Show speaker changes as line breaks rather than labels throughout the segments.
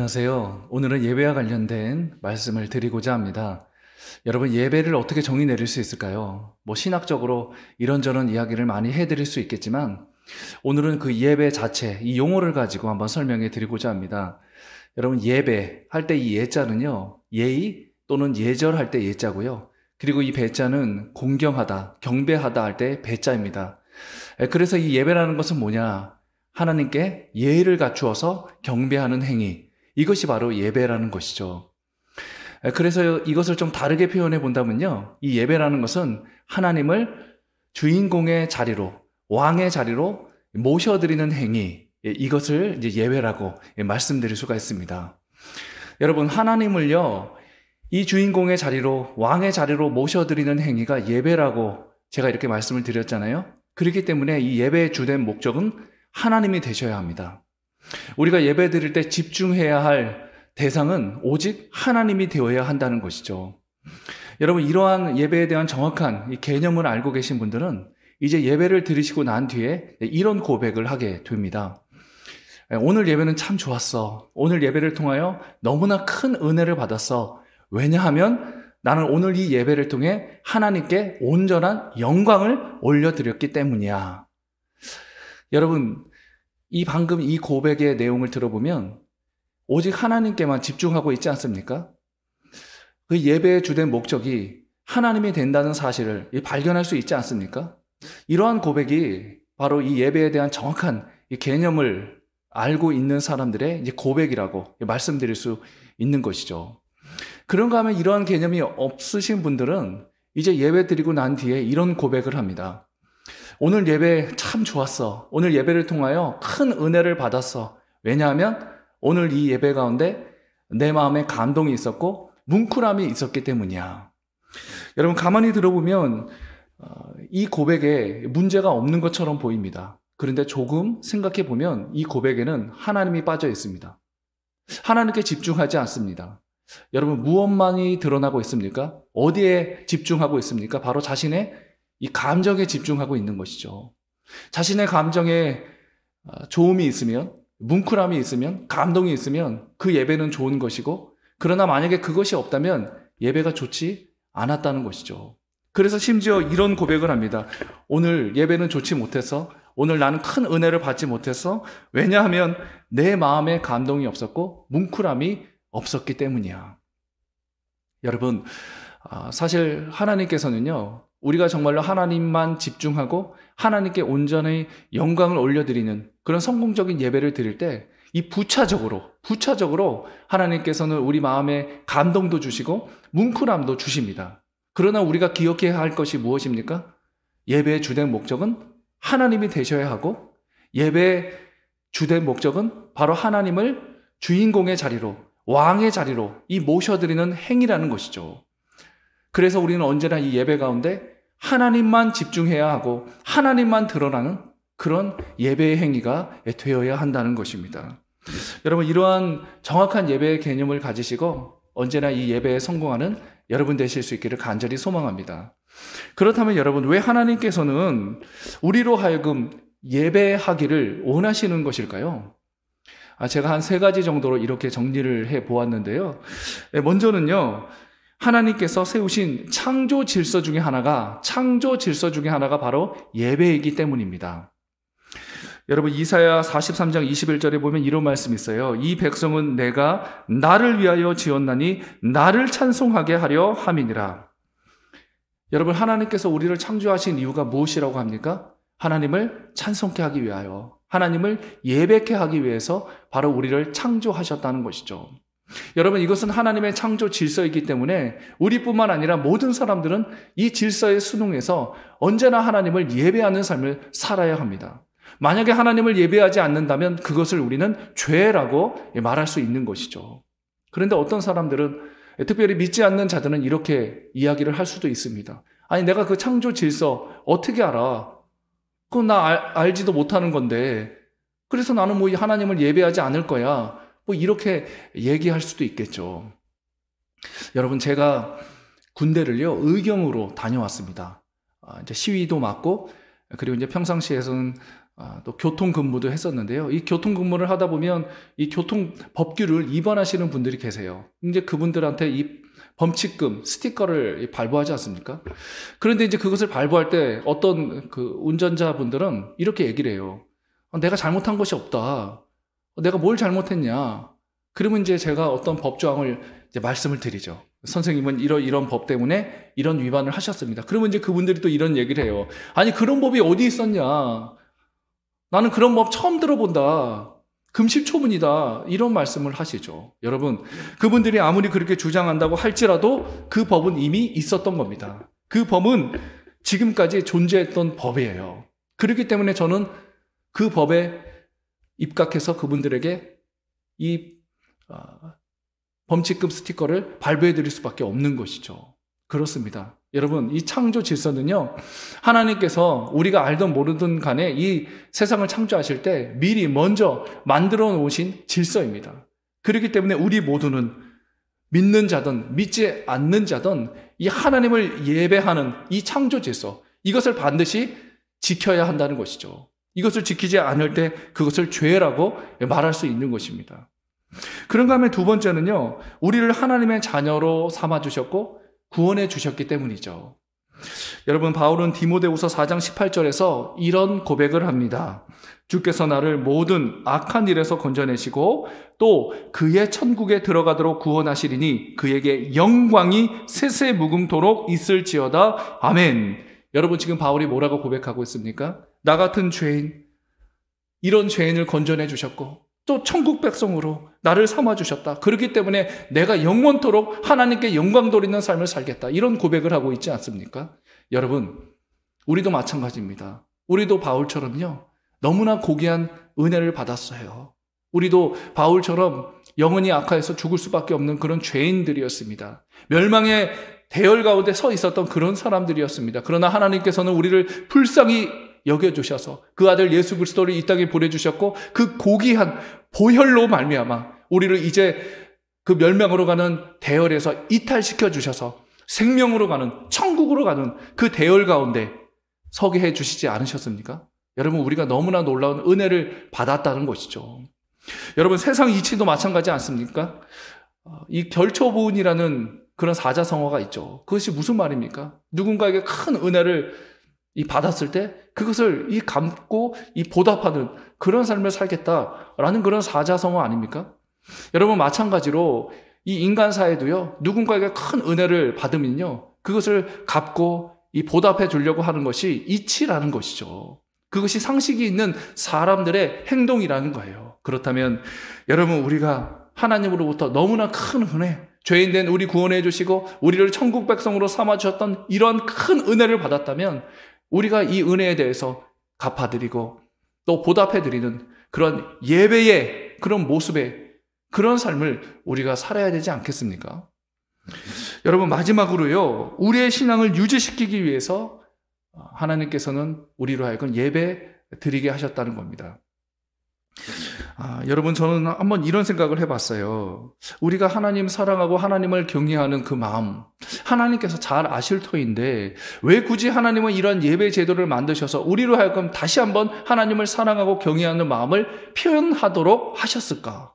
안녕하세요. 오늘은 예배와 관련된 말씀을 드리고자 합니다. 여러분, 예배를 어떻게 정의 내릴 수 있을까요? 신학적으로 이런저런 이야기를 많이 해드릴 수 있겠지만, 오늘은 그 예배 자체, 이 용어를 가지고 한번 설명해 드리고자 합니다. 여러분, 예배 할 때 이 예자는요, 예의 또는 예절할 때 예자고요. 그리고 이 배자는 공경하다, 경배하다 할 때 배자입니다. 그래서 이 예배라는 것은 뭐냐? 하나님께 예의를 갖추어서 경배하는 행위. 이것이 바로 예배라는 것이죠. 그래서 이것을 좀 다르게 표현해 본다면요. 이 예배라는 것은 하나님을 주인공의 자리로, 왕의 자리로 모셔드리는 행위. 이것을 이제 예배라고 말씀드릴 수가 있습니다. 여러분, 하나님을요, 이 주인공의 자리로, 왕의 자리로 모셔드리는 행위가 예배라고 제가 이렇게 말씀을 드렸잖아요. 그렇기 때문에 이 예배의 주된 목적은 하나님이 되셔야 합니다. 우리가 예배 드릴 때 집중해야 할 대상은 오직 하나님이 되어야 한다는 것이죠. 여러분, 이러한 예배에 대한 정확한 이 개념을 알고 계신 분들은 이제 예배를 드리시고 난 뒤에 이런 고백을 하게 됩니다. 오늘 예배는 참 좋았어. 오늘 예배를 통하여 너무나 큰 은혜를 받았어. 왜냐하면 나는 오늘 이 예배를 통해 하나님께 온전한 영광을 올려드렸기 때문이야. 여러분, 방금 이 고백의 내용을 들어보면 오직 하나님께만 집중하고 있지 않습니까? 그 예배의 주된 목적이 하나님이 된다는 사실을 발견할 수 있지 않습니까? 이러한 고백이 바로 이 예배에 대한 정확한 이 개념을 알고 있는 사람들의 이제 고백이라고 말씀드릴 수 있는 것이죠. 그런가 하면 이러한 개념이 없으신 분들은 이제 예배 드리고 난 뒤에 이런 고백을 합니다. 오늘 예배 참 좋았어. 오늘 예배를 통하여 큰 은혜를 받았어. 왜냐하면 오늘 이 예배 가운데 내 마음에 감동이 있었고 뭉클함이 있었기 때문이야. 여러분, 가만히 들어보면 이 고백에 문제가 없는 것처럼 보입니다. 그런데 조금 생각해 보면 이 고백에는 하나님이 빠져 있습니다. 하나님께 집중하지 않습니다. 여러분, 무엇만이 드러나고 있습니까? 어디에 집중하고 있습니까? 바로 자신의 이 감정에 집중하고 있는 것이죠. 자신의 감정에 좋음이 있으면, 뭉클함이 있으면, 감동이 있으면 그 예배는 좋은 것이고, 그러나 만약에 그것이 없다면 예배가 좋지 않았다는 것이죠. 그래서 심지어 이런 고백을 합니다. 오늘 예배는 좋지 못해서, 오늘 나는 큰 은혜를 받지 못해서, 왜냐하면 내 마음에 감동이 없었고 뭉클함이 없었기 때문이야. 여러분, 사실 하나님께서는요, 우리가 정말로 하나님만 집중하고 하나님께 온전히 영광을 올려드리는 그런 성공적인 예배를 드릴 때 이 부차적으로 하나님께서는 우리 마음에 감동도 주시고 뭉클함도 주십니다. 그러나 우리가 기억해야 할 것이 무엇입니까? 예배의 주된 목적은 하나님이 되셔야 하고, 예배의 주된 목적은 바로 하나님을 주인공의 자리로, 왕의 자리로 이 모셔드리는 행위라는 것이죠. 그래서 우리는 언제나 이 예배 가운데 하나님만 집중해야 하고 하나님만 드러나는 그런 예배의 행위가 되어야 한다는 것입니다. 여러분, 이러한 정확한 예배의 개념을 가지시고 언제나 이 예배에 성공하는 여러분 되실 수 있기를 간절히 소망합니다. 그렇다면 여러분, 왜 하나님께서는 우리로 하여금 예배하기를 원하시는 것일까요? 제가 한 3가지 정도로 이렇게 정리를 해 보았는데요. 먼저는요, 하나님께서 세우신 창조 질서 중에 하나가 바로 예배이기 때문입니다. 여러분, 이사야 43장 21절에 보면 이런 말씀이 있어요. 이 백성은 내가 나를 위하여 지었나니 나를 찬송하게 하려 함이니라. 여러분, 하나님께서 우리를 창조하신 이유가 무엇이라고 합니까? 하나님을 찬송케 하기 위하여, 하나님을 예배케 하기 위해서 바로 우리를 창조하셨다는 것이죠. 여러분, 이것은 하나님의 창조 질서이기 때문에 우리뿐만 아니라 모든 사람들은 이 질서에 순응해서 언제나 하나님을 예배하는 삶을 살아야 합니다. 만약에 하나님을 예배하지 않는다면 그것을 우리는 죄라고 말할 수 있는 것이죠. 그런데 어떤 사람들은, 특별히 믿지 않는 자들은 이렇게 이야기를 할 수도 있습니다. 아니, 내가 그 창조 질서 어떻게 알아? 그건 나 알지도 못하는 건데, 그래서 나는 하나님을 예배하지 않을 거야. 이렇게 얘기할 수도 있겠죠. 여러분, 제가 군대를요, 의경으로 다녀왔습니다. 이제 시위도 맞고, 그리고 이제 평상시에서는 또 교통근무도 했었는데요. 이 교통근무를 하다 보면 이 교통 법규를 위반하시는 분들이 계세요. 이제 그분들한테 이 범칙금 스티커를 발부하지 않습니까? 그런데 이제 그것을 발부할 때 어떤 그 운전자분들은 이렇게 얘기를 해요. 내가 잘못한 것이 없다. 내가 뭘 잘못했냐. 그러면 이제 제가 어떤 법조항을 이제 말씀을 드리죠. 선생님은 이런 법 때문에 이런 위반을 하셨습니다. 그러면 이제 그분들이 또 이런 얘기를 해요. 아니, 그런 법이 어디 있었냐. 나는 그런 법 처음 들어본다. 금시초문이다. 이런 말씀을 하시죠. 여러분, 그분들이 아무리 그렇게 주장한다고 할지라도 그 법은 이미 있었던 겁니다. 그 법은 지금까지 존재했던 법이에요. 그렇기 때문에 저는 그 법에 입각해서 그분들에게 이 범칙금 스티커를 발부해 드릴 수밖에 없는 것이죠. 그렇습니다. 여러분, 이 창조 질서는요, 하나님께서 우리가 알든 모르든 간에 이 세상을 창조하실 때 미리 먼저 만들어 놓으신 질서입니다. 그렇기 때문에 우리 모두는 믿는 자든 믿지 않는 자든 이 하나님을 예배하는 이 창조 질서, 이것을 반드시 지켜야 한다는 것이죠. 이것을 지키지 않을 때 그것을 죄라고 말할 수 있는 것입니다. 그런가 하면 두 번째는요, 우리를 하나님의 자녀로 삼아주셨고 구원해 주셨기 때문이죠. 여러분, 바울은 디모데후서 4장 18절에서 이런 고백을 합니다. 주께서 나를 모든 악한 일에서 건져내시고 또 그의 천국에 들어가도록 구원하시리니 그에게 영광이 세세무궁토록 있을지어다. 아멘. 여러분, 지금 바울이 뭐라고 고백하고 있습니까? 나 같은 죄인, 이런 죄인을 건져내 주셨고 또 천국 백성으로 나를 삼아주셨다. 그렇기 때문에 내가 영원토록 하나님께 영광 돌리는 삶을 살겠다. 이런 고백을 하고 있지 않습니까? 여러분, 우리도 마찬가지입니다. 우리도 바울처럼요, 너무나 고귀한 은혜를 받았어요. 우리도 바울처럼 영혼이 악화해서 죽을 수밖에 없는 그런 죄인들이었습니다. 멸망의 대열 가운데 서 있었던 그런 사람들이었습니다. 그러나 하나님께서는 우리를 불쌍히 여겨주셔서 그 아들 예수 그리스도를 이 땅에 보내주셨고 그 고귀한 보혈로 말미암아 우리를 이제 그 멸망으로 가는 대열에서 이탈시켜 주셔서 생명으로 가는, 천국으로 가는 그 대열 가운데 서게 해 주시지 않으셨습니까? 여러분, 우리가 너무나 놀라운 은혜를 받았다는 것이죠. 여러분, 세상 이치도 마찬가지 않습니까? 이 결초부은이라는 그런 사자성어가 있죠. 그것이 무슨 말입니까? 누군가에게 큰 은혜를 받았을 때 그것을 감고 보답하는 그런 삶을 살겠다라는 그런 사자성어 아닙니까? 여러분, 마찬가지로 이 인간 사회도요, 누군가에게 큰 은혜를 받으면요, 그것을 갚고 보답해 주려고 하는 것이 이치라는 것이죠. 그것이 상식이 있는 사람들의 행동이라는 거예요. 그렇다면 여러분, 우리가 하나님으로부터 너무나 큰 은혜, 죄인된 우리 구원해 주시고 우리를 천국 백성으로 삼아주셨던 이런 큰 은혜를 받았다면 우리가 이 은혜에 대해서 갚아드리고 또 보답해드리는 그런 예배의 그런 모습의 그런 삶을 우리가 살아야 되지 않겠습니까? 여러분, 마지막으로요, 우리의 신앙을 유지시키기 위해서 하나님께서는 우리로 하여금 예배 드리게 하셨다는 겁니다. 여러분, 저는 한번 이런 생각을 해봤어요. 우리가 하나님 사랑하고 하나님을 경외하는 그 마음, 하나님께서 잘 아실 터인데 왜 굳이 하나님은 이런 예배 제도를 만드셔서 우리로 하여금 다시 한번 하나님을 사랑하고 경외하는 마음을 표현하도록 하셨을까?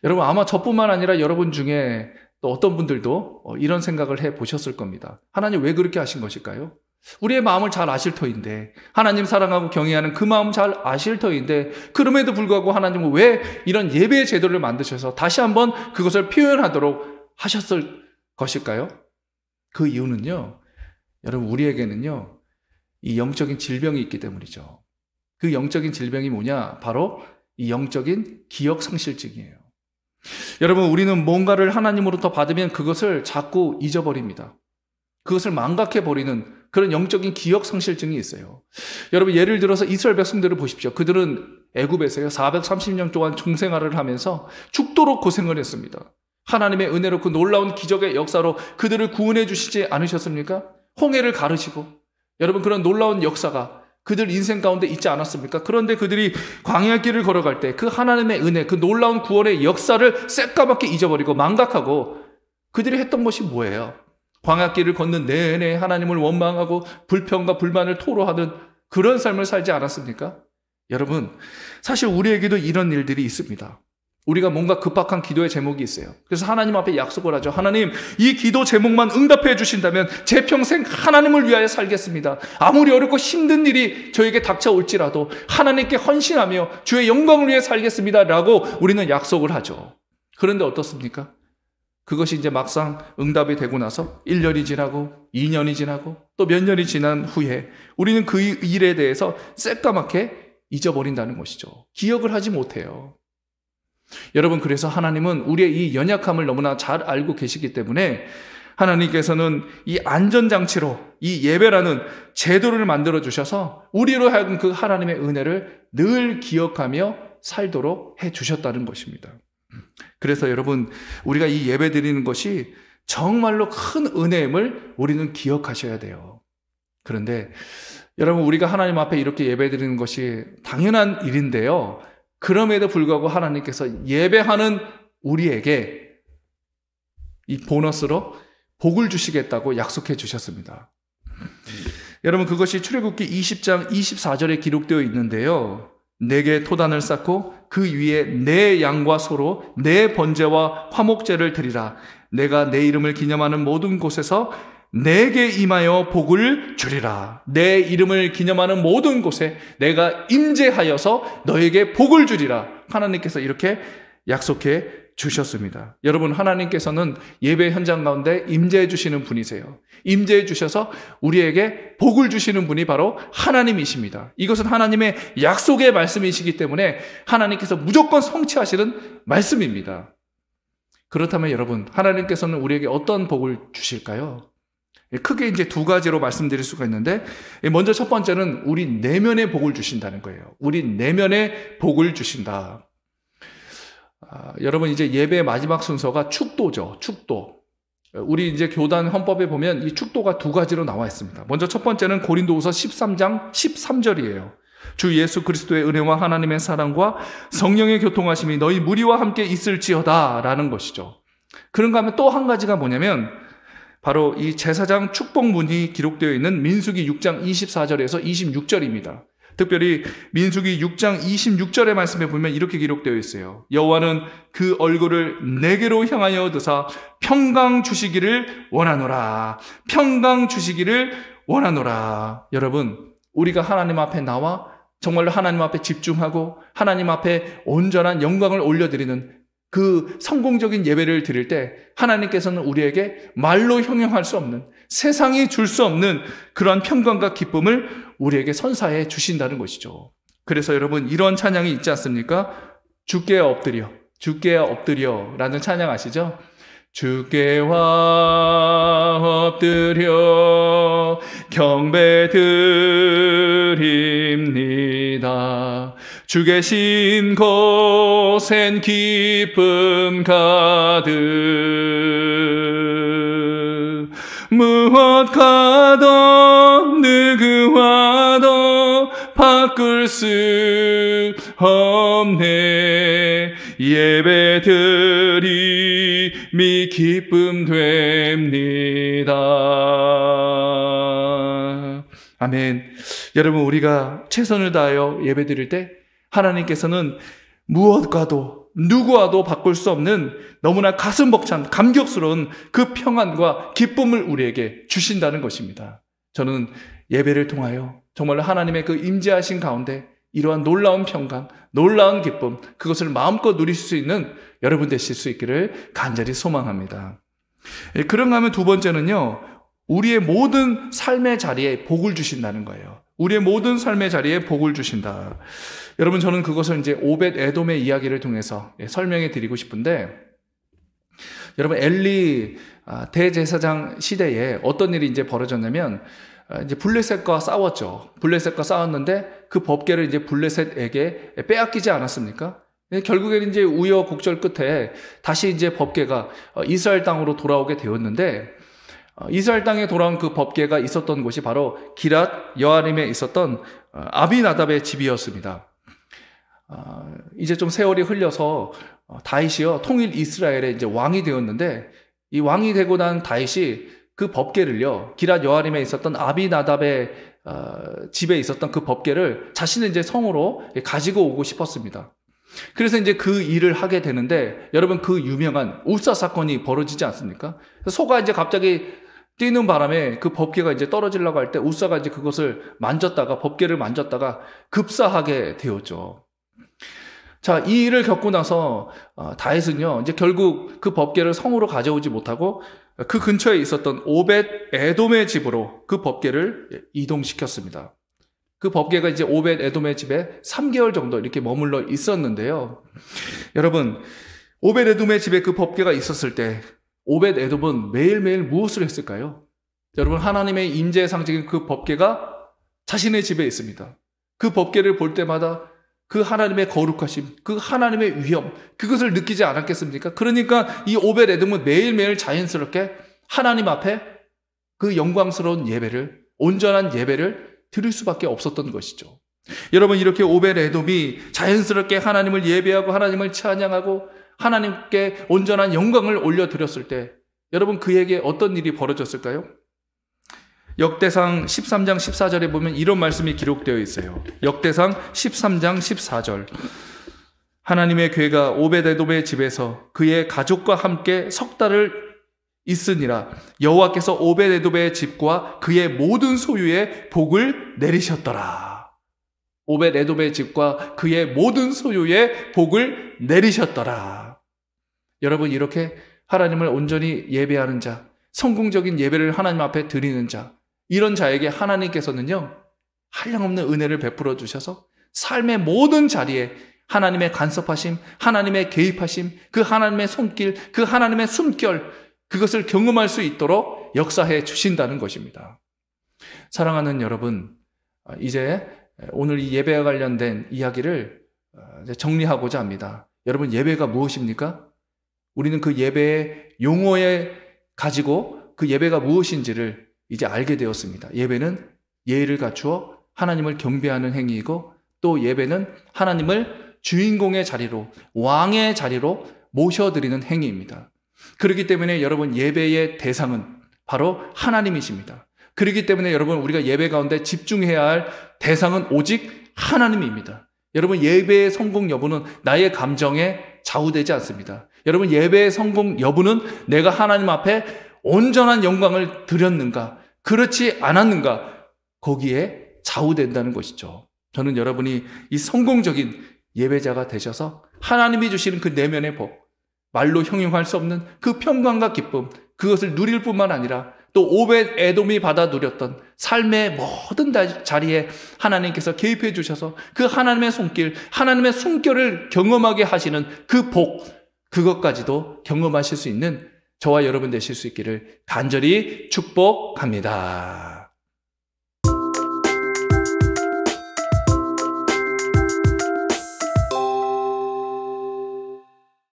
여러분, 아마 저뿐만 아니라 여러분 중에 또 어떤 분들도 이런 생각을 해보셨을 겁니다. 하나님 왜 그렇게 하신 것일까요? 우리의 마음을 잘 아실 터인데, 하나님 사랑하고 경외하는 그 마음 잘 아실 터인데, 그럼에도 불구하고 하나님은 왜 이런 예배 제도를 만드셔서 다시 한번 그것을 표현하도록 하셨을 것일까요? 그 이유는요, 여러분, 우리에게는요, 이 영적인 질병이 있기 때문이죠. 그 영적인 질병이 뭐냐? 바로 이 영적인 기억상실증이에요. 여러분, 우리는 뭔가를 하나님으로부터 받으면 그것을 자꾸 잊어버립니다. 그것을 망각해버리는 그런 영적인 기억상실증이 있어요. 여러분, 예를 들어서 이스라엘 백성들을 보십시오. 그들은 애굽에서요 430년 동안 종생활을 하면서 죽도록 고생을 했습니다. 하나님의 은혜로 그 놀라운 기적의 역사로 그들을 구원해 주시지 않으셨습니까? 홍해를 가르시고, 여러분, 그런 놀라운 역사가 그들 인생 가운데 있지 않았습니까? 그런데 그들이 광야길을 걸어갈 때 그 하나님의 은혜, 그 놀라운 구원의 역사를 새까맣게 잊어버리고 망각하고 그들이 했던 것이 뭐예요? 광야길을 걷는 내내 하나님을 원망하고 불평과 불만을 토로하는 그런 삶을 살지 않았습니까? 여러분, 사실 우리에게도 이런 일들이 있습니다. 우리가 뭔가 급박한 기도의 제목이 있어요. 그래서 하나님 앞에 약속을 하죠. 하나님, 이 기도 제목만 응답해 주신다면 제 평생 하나님을 위하여 살겠습니다. 아무리 어렵고 힘든 일이 저에게 닥쳐올지라도 하나님께 헌신하며 주의 영광을 위해 살겠습니다. 라고 우리는 약속을 하죠. 그런데 어떻습니까? 그것이 이제 막상 응답이 되고 나서 1년이 지나고 2년이 지나고 또 몇 년이 지난 후에 우리는 그 일에 대해서 새까맣게 잊어버린다는 것이죠. 기억을 하지 못해요. 여러분, 그래서 하나님은 우리의 이 연약함을 너무나 잘 알고 계시기 때문에 하나님께서는 이 안전장치로 이 예배라는 제도를 만들어 주셔서 우리로 하여금 그 하나님의 은혜를 늘 기억하며 살도록 해 주셨다는 것입니다. 그래서 여러분, 우리가 이 예배 드리는 것이 정말로 큰 은혜임을 우리는 기억하셔야 돼요. 그런데 여러분, 우리가 하나님 앞에 이렇게 예배 드리는 것이 당연한 일인데요. 그럼에도 불구하고 하나님께서 예배하는 우리에게 이 보너스로 복을 주시겠다고 약속해 주셨습니다. 여러분, 그것이 출애굽기 20장 24절에 기록되어 있는데요. 내게 토단을 쌓고 그 위에 내 양과 소로 내 번제와 화목제를 드리라. 내가 내 이름을 기념하는 모든 곳에서 내게 임하여 복을 주리라. 내 이름을 기념하는 모든 곳에 내가 임재하여서 너에게 복을 주리라. 하나님께서 이렇게 약속해 주셨습니다. 여러분, 하나님께서는 예배 현장 가운데 임재해 주시는 분이세요. 임재해 주셔서 우리에게 복을 주시는 분이 바로 하나님이십니다. 이것은 하나님의 약속의 말씀이시기 때문에 하나님께서 무조건 성취하시는 말씀입니다. 그렇다면 여러분, 하나님께서는 우리에게 어떤 복을 주실까요? 크게 이제 두 가지로 말씀드릴 수가 있는데, 먼저 첫 번째는 우리 내면의 복을 주신다는 거예요. 우리 내면의 복을 주신다. 여러분, 이제 예배의 마지막 순서가 축도죠. 축도. 우리 이제 교단 헌법에 보면 이 축도가 두 가지로 나와 있습니다. 먼저 첫 번째는 고린도후서 13장 13절이에요. 주 예수 그리스도의 은혜와 하나님의 사랑과 성령의 교통하심이 너희 무리와 함께 있을지어다 라는 것이죠. 그런가 하면 또 한 가지가 뭐냐면 바로 이 제사장 축복문이 기록되어 있는 민수기 6장 24절에서 26절입니다. 특별히 민수기 6장 26절의 말씀에 보면 이렇게 기록되어 있어요. 여호와는 그 얼굴을 내게로 향하여 드사 평강 주시기를 원하노라. 평강 주시기를 원하노라. 여러분, 우리가 하나님 앞에 나와 정말로 하나님 앞에 집중하고 하나님 앞에 온전한 영광을 올려드리는 그 성공적인 예배를 드릴 때 하나님께서는 우리에게 말로 형용할 수 없는, 세상이 줄 수 없는 그러한 평강과 기쁨을 우리에게 선사해 주신다는 것이죠. 그래서 여러분, 이런 찬양이 있지 않습니까? 주께 엎드려, 주께 엎드려 라는 찬양 아시죠? 주께와 엎드려 경배드립니다. 주 계신 곳엔 기쁨 가득 무엇 가도 누구와도 바꿀 수 없네. 예배드림이 기쁨 됩니다. 아멘. 여러분, 우리가 최선을 다하여 예배드릴 때 하나님께서는 무엇과도 누구와도 바꿀 수 없는 너무나 가슴 벅찬 감격스러운 그 평안과 기쁨을 우리에게 주신다는 것입니다. 저는 예배를 통하여 정말로 하나님의 그 임재하신 가운데 이러한 놀라운 평강, 놀라운 기쁨, 그것을 마음껏 누릴 수 있는 여러분 되실 수 있기를 간절히 소망합니다. 그런가 하면 두 번째는요, 우리의 모든 삶의 자리에 복을 주신다는 거예요. 우리의 모든 삶의 자리에 복을 주신다. 여러분, 저는 그것을 이제 오벳 에돔의 이야기를 통해서 설명해 드리고 싶은데, 여러분, 엘리 대제사장 시대에 어떤 일이 이제 벌어졌냐면, 이제 블레셋과 싸웠죠. 블레셋과 싸웠는데 그 법궤를 이제 블레셋에게 빼앗기지 않았습니까? 결국에는 이제 우여곡절 끝에 다시 이제 법궤가 이스라엘 땅으로 돌아오게 되었는데, 이스라엘 땅에 돌아온 그 법궤가 있었던 곳이 바로 기랏 여아림에 있었던 아비나답의 집이었습니다. 이제 좀 세월이 흘려서 다윗이요 통일 이스라엘의 이제 왕이 되었는데, 이 왕이 되고 난 다윗이 그 법궤를요 기랏 여아림에 있었던 아비나답의 집에 있었던 그 법궤를 자신의 이제 성으로 가지고 오고 싶었습니다. 그래서 이제 그 일을 하게 되는데, 여러분 그 유명한 우사 사건이 벌어지지 않습니까? 소가 이제 갑자기 뛰는 바람에 그 법궤가 이제 떨어지려고 할 때 우사가 이제 그것을 만졌다가, 법궤를 만졌다가 급사하게 되었죠. 자, 이 일을 겪고 나서 다윗은요, 이제 결국 그 법궤를 성으로 가져오지 못하고 그 근처에 있었던 오벳 에돔의 집으로 그 법궤를 이동시켰습니다. 그 법궤가 이제 오벳 에돔의 집에 3개월 정도 이렇게 머물러 있었는데요. 여러분, 오벳 에돔의 집에 그 법궤가 있었을 때 오벳 에돔은 매일매일 무엇을 했을까요? 여러분, 하나님의 임재의 상징인 그 법궤가 자신의 집에 있습니다. 그 법궤를 볼 때마다 그 하나님의 거룩하심, 그 하나님의 위엄, 그것을 느끼지 않았겠습니까? 그러니까 이 오벳 에돔은 매일매일 자연스럽게 하나님 앞에 그 영광스러운 예배를, 온전한 예배를 드릴 수밖에 없었던 것이죠. 여러분, 이렇게 오벳 에돔이 자연스럽게 하나님을 예배하고 하나님을 찬양하고 하나님께 온전한 영광을 올려드렸을 때, 여러분 그에게 어떤 일이 벌어졌을까요? 역대상 13장 14절에 보면 이런 말씀이 기록되어 있어요. 역대상 13장 14절. 하나님의 궤가 오벳 에돔의 집에서 그의 가족과 함께 석 달을 있으니라. 여호와께서 오벳 에돔의 집과 그의 모든 소유에 복을 내리셨더라. 오벳 에돔의 집과 그의 모든 소유에 복을 내리셨더라. 여러분, 이렇게 하나님을 온전히 예배하는 자, 성공적인 예배를 하나님 앞에 드리는 자, 이런 자에게 하나님께서는요, 한량없는 은혜를 베풀어 주셔서 삶의 모든 자리에 하나님의 간섭하심, 하나님의 개입하심, 그 하나님의 손길, 그 하나님의 숨결, 그것을 경험할 수 있도록 역사해 주신다는 것입니다. 사랑하는 여러분, 이제 오늘 이 예배와 관련된 이야기를 정리하고자 합니다. 여러분, 예배가 무엇입니까? 우리는 그 예배의 용어에 가지고 그 예배가 무엇인지를 이제 알게 되었습니다. 예배는 예의를 갖추어 하나님을 경배하는 행위이고, 또 예배는 하나님을 주인공의 자리로, 왕의 자리로 모셔드리는 행위입니다. 그렇기 때문에 여러분, 예배의 대상은 바로 하나님이십니다. 그렇기 때문에 여러분, 우리가 예배 가운데 집중해야 할 대상은 오직 하나님입니다. 여러분, 예배의 성공 여부는 나의 감정에 좌우되지 않습니다. 여러분, 예배의 성공 여부는 내가 하나님 앞에 온전한 영광을 드렸는가, 그렇지 않았는가, 거기에 좌우된다는 것이죠. 저는 여러분이 이 성공적인 예배자가 되셔서 하나님이 주시는 그 내면의 복, 말로 형용할 수 없는 그 평강과 기쁨, 그것을 누릴 뿐만 아니라 또 오벳 에돔이 받아 누렸던 삶의 모든 자리에 하나님께서 개입해 주셔서 그 하나님의 손길, 하나님의 숨결을 경험하게 하시는 그 복, 그것까지도 경험하실 수 있는 저와 여러분 되실 수 있기를 간절히 축복합니다.